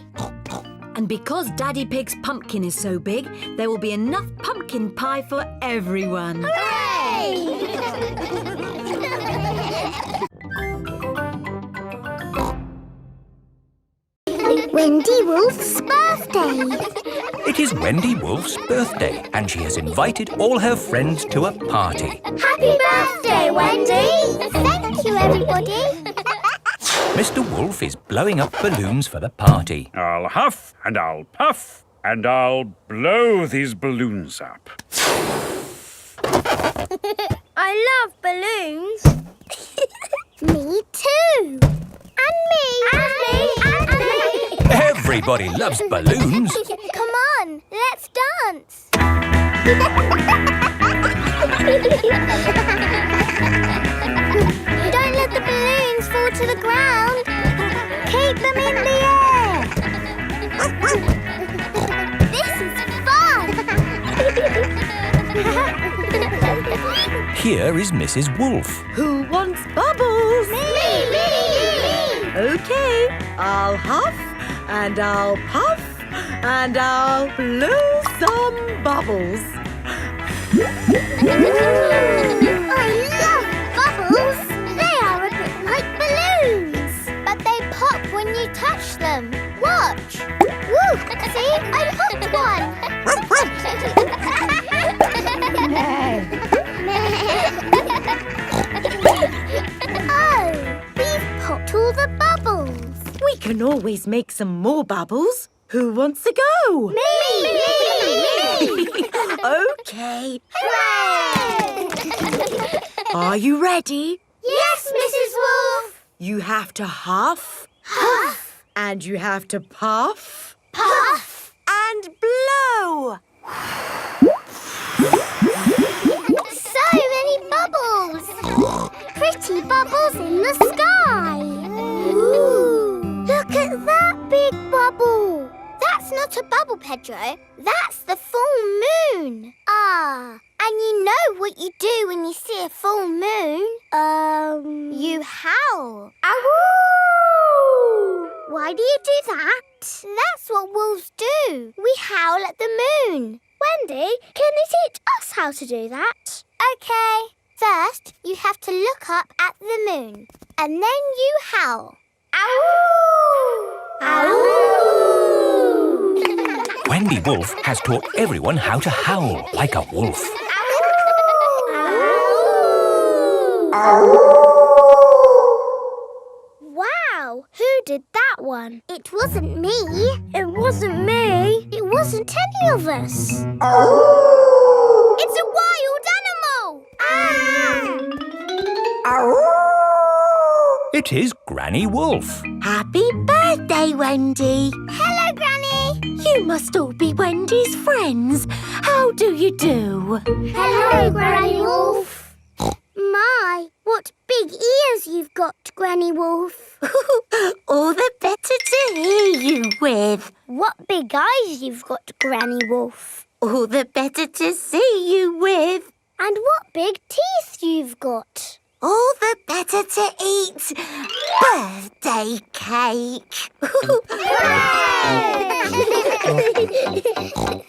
And because Daddy Pig's pumpkin is so big, there will be enough pumpkin pie for everyone.
Hooray! Wendy Wolf's birthday.
It is Wendy Wolf's birthday, and she has invited all her friends to a party.
Happy birthday, Wendy! Thank you, everybody.
Mr. Wolf is blowing up balloons for the party.
I'll huff and I'll puff and I'll blow these balloons up.
I love balloons. Me too. And me. And me. And me.
Everybody loves balloons.
Come on, let's dance. Don't let the balloons fall to the ground. Keep them in the air. This is fun.
Here is Mrs. Wolf.
Who wants bubbles?
Me.
Okay, I'll huff and I'll puff and I'll blow some bubbles.
I love bubbles. They are a bit like balloons, but they pop when you touch them. Watch. Woo! See, I popped one. Oh, we've popped all the bubbles.
We can always make some more bubbles. Who wants to go?
Me!
Okay.
Hooray!
Are you ready?
Yes, Mrs. Wolf.
You have to huff.
Huff.
And you have to puff.
Puff.
And blow.
So many bubbles. Pretty bubbles in the sky. Ooh. Look at that big bubble. That's not a bubble, Pedro. That's the full moon. Ah, and you know what you do when you see a full moon? You howl. Ow! Why do you do that? That's what wolves do. We howl at the moon. Wendy, can you teach us how to do that? Okay. First, you have to look up at the moon. And then you howl. Ow! Ow!
Wendy Wolf has taught everyone how to howl like a wolf.
Wow, who did that one? It wasn't me. It wasn't me. It wasn't any of us. It's a wild animal.
It is Granny Wolf.
Happy birthday, Wendy.
Hello, Granny.
You must all be Wendy's friends. How do you do?
Hello, Granny Wolf. My, what big ears you've got, Granny Wolf.
All the better to hear you with.
What big eyes you've got, Granny Wolf.
All the better to see you with.
And what big teeth you've got.
All the better to eat birthday cake.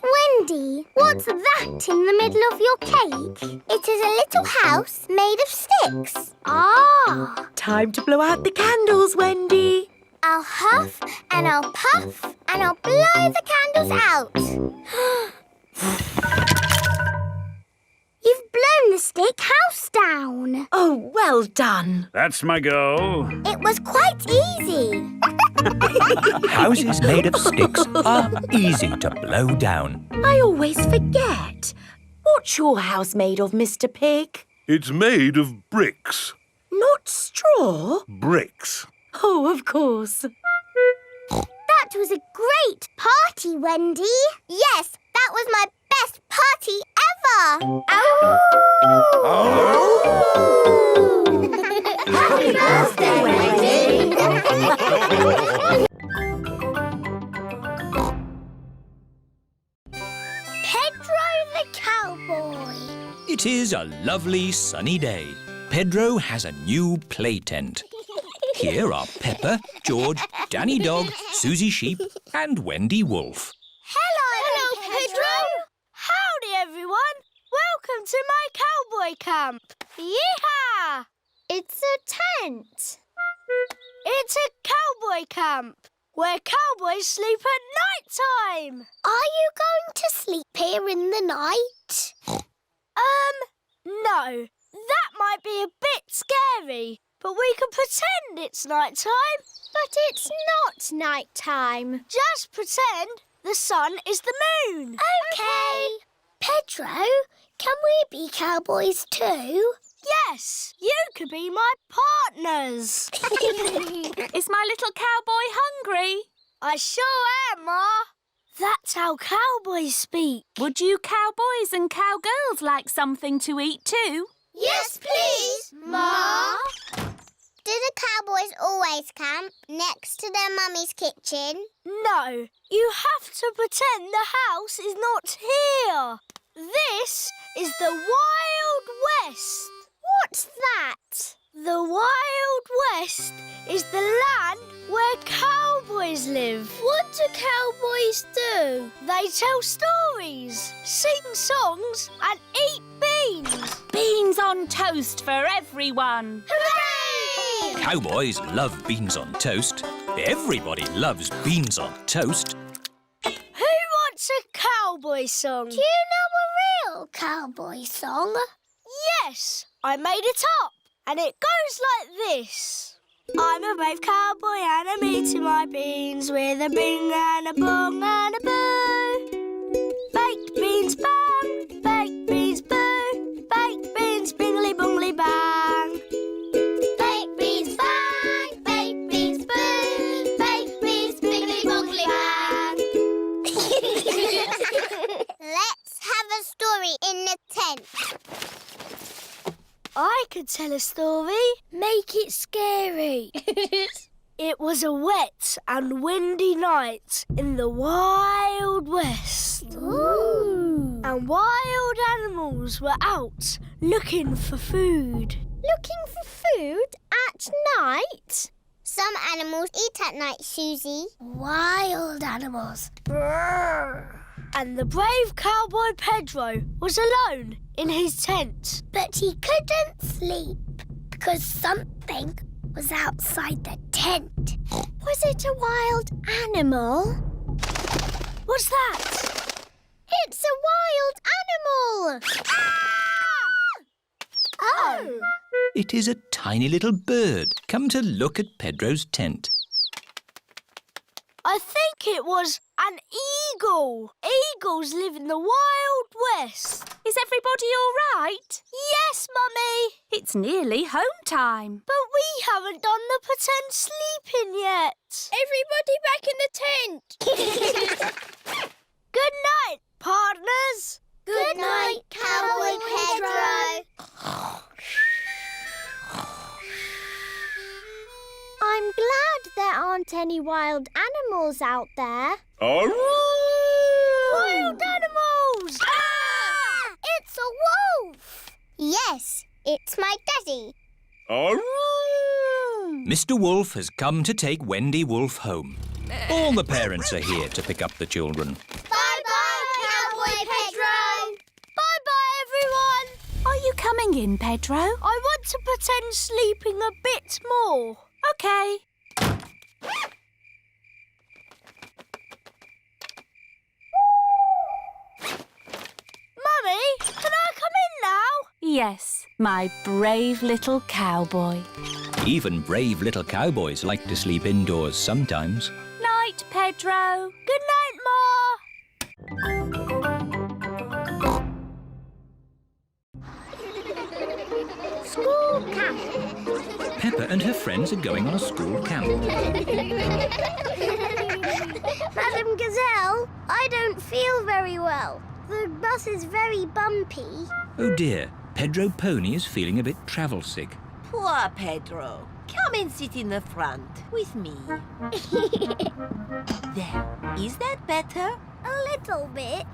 Wendy, what's that in the middle of your cake? It is a little house made of sticks. Ah!
Time to blow out the candles, Wendy.
I'll huff and I'll puff and I'll blow the candles out. You've blown the stick house down.
Oh, well done.
That's my go.
It was quite easy.
Houses made of sticks are easy to blow down.
I always forget. What's your house made of, Mr. Pig?
It's made of bricks.
Not straw?
Bricks.
Oh, of course.
That was a great party, Wendy. Yes, that was my best party ever. Happy birthday, Wendy. Pedro the cowboy.
It is a lovely sunny day. Pedro has a new play tent. Here are Peppa, George, Danny Dog, Suzy Sheep and Wendy Wolf.
Hello, Pedro.
Howdy, everyone. Welcome to my cowboy camp. Yeehaw!
It's a tent.
It's a cowboy camp where cowboys sleep at night time.
Are you going to sleep here in the night?
No. That might be a bit scary, but we can pretend it's night time.
But it's not night time.
Just pretend the sun is the moon.
Okay. Pedro, can we be cowboys too?
Yes, you could be my partners.
Is my little cowboy hungry?
I sure am, Ma. That's how cowboys speak.
Would you cowboys and cowgirls like something to eat too?
Yes, please, Ma. Do the cowboys always camp next to their mummy's kitchen?
No, you have to pretend the house is not here. This is the Wild West.
What's that?
The Wild West is the land where cowboys live.
What do cowboys do?
They tell stories, sing songs and eat beans.
Beans on toast for everyone.
Hooray!
Cowboys love beans on toast. Everybody loves beans on toast.
Who wants a cowboy song?
Do you know a real cowboy song?
Yes, I made it up. And it goes like this. I'm a brave cowboy and I'm eating my beans with a bing and a bong and a boo. Baked beans bang, baked beans boo, baked beans bingly bongly bang.
Baked beans bang, baked beans boo, baked beans bingly bongly bang. Let's have a story in the tent.
I could tell a story. Make it scary. It was a wet and windy night in the Wild West.
Ooh.
And wild animals were out looking for food.
Looking for food at night? Some animals eat at night, Suzy. Wild animals.
Brrr. And the brave cowboy Pedro was alone in his tent.
But he couldn't sleep because something was outside the tent. Was it a wild animal?
What's that?
It's a wild animal! Ah! Oh!
It is a tiny little bird come to look at Pedro's tent.
I think it was an eagle. Eagles live in the Wild West.
Is everybody all right?
Yes, Mummy.
It's nearly home time.
But we haven't done the pretend sleeping yet.
Everybody back in the tent.
Good night, partners.
Good night, Cowboy Pedro. I'm glad there aren't any wild animals out there.
Wild animals!
Ah! It's a wolf! Yes, it's my daddy.
Mr. Wolf has come to take Wendy Wolf home. All the parents are here to pick up the children.
Bye-bye, Cowboy Pedro.
Bye-bye, everyone.
Are you coming in, Pedro?
I want to pretend sleeping a bit more.
OK.
Mummy, can I come in now?
Yes, my brave little cowboy.
Even brave little cowboys like to sleep indoors sometimes.
Night, Pedro.
Good night, Ma.
School camp.
Peppa and her friends are going on a school camp.
Madam Gazelle, I don't feel very well. The bus is very bumpy.
Oh dear, Pedro Pony is feeling a bit travel sick.
Poor Pedro. Come and sit in the front with me. There. Is that better?
A little bit.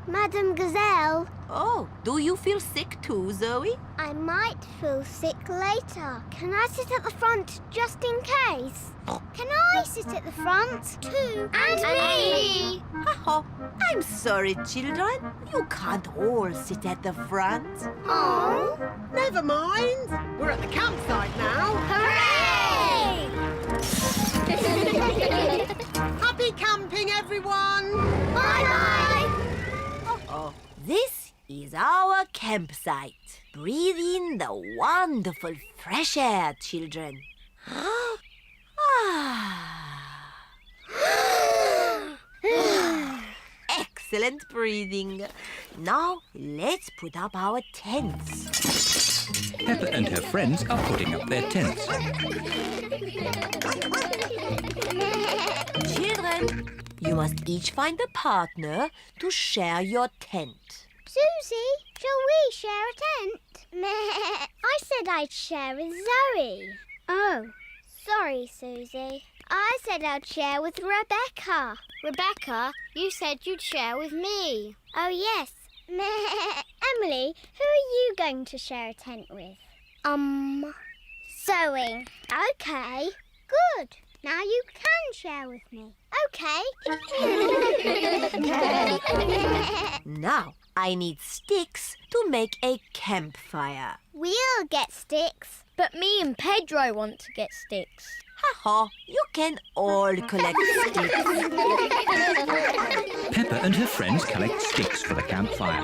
Madam Gazelle,
Oh, do you feel sick too, Zoe?
I might feel sick later. Can I sit at the front just in case? Can I sit at the front too? And me!
Oh, I'm sorry, children. You can't all sit at the front.
Oh!
Never mind. We're at the campsite now.
Hooray!
Happy camping, everyone.
Bye-bye!
Oh, this is our campsite. Breathe in the wonderful fresh air, children. Excellent breathing. Now, let's put up our tents.
Peppa and her friends are putting up their tents.
Children,
You must each find a partner to share your tent.
Suzy, shall we share a tent? I said I'd share with Zoe. Oh, sorry, Suzy. I said I'd share with Rebecca. Rebecca, you said you'd share with me. Oh, yes. Emily, who are you going to share a tent with? Zoe. OK. Good. Now you can share with me. OK.
Now, I need sticks to make a campfire.
We'll get sticks. But me and Pedro want to get sticks.
Ha-ha, you can all collect sticks.
Peppa and her friends collect sticks for the campfire.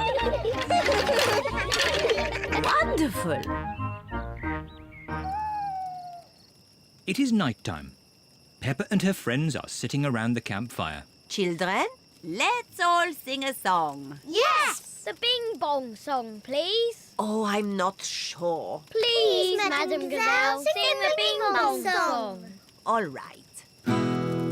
Wonderful.
It is night time. Peppa and her friends are sitting around the campfire.
Children, let's all sing a song.
Yes! The Bing Bong song, please.
Oh, I'm not sure.
Please, Madam Gazelle, sing the Bing Bong song.
All right.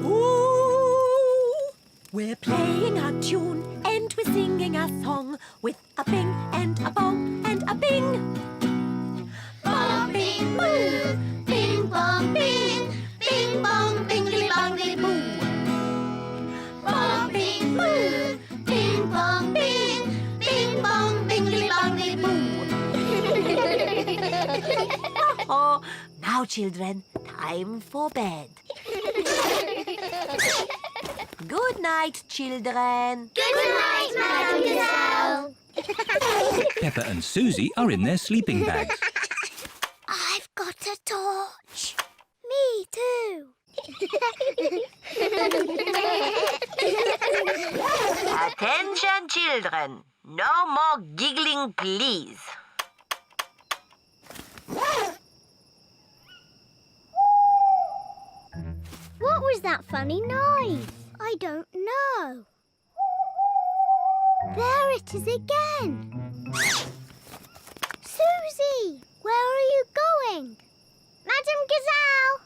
Ooh, we're playing a tune and we're singing a song with a bing and a bong and a bing.
Bong, bing, boo. Bing, bong, bing. Bing, bong, bingly, bongly, boo. Bong, bing, boo. Bing, bong, bing. Bing, bong, bingly, bongly, boo.
Oh, now, children, time for bed. Good night, children.
Good night, Madam Gazelle.
Peppa and Suzy are in their sleeping bags.
I've got a torch. Me too.
Attention, children. No more giggling, please.
What was that funny noise? I don't know. There it is again. Suzy, where are you going? Madam Gazelle!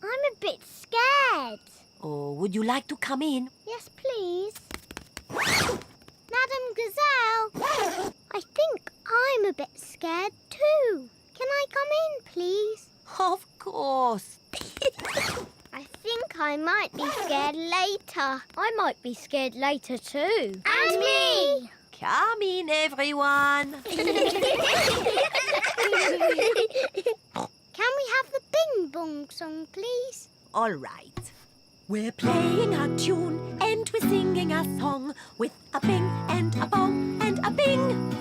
I'm a bit scared.
Oh, would you like to come in?
Yes, please. Madam Gazelle! I think I'm a bit scared too. Can I come in, please?
Of course.
I think I might be scared later. I might be scared later too. And me!
Come in, everyone.
Can we have the Bing Bong song, please?
All right. We're playing a tune and we're singing a song with a bing and a bong and a bing.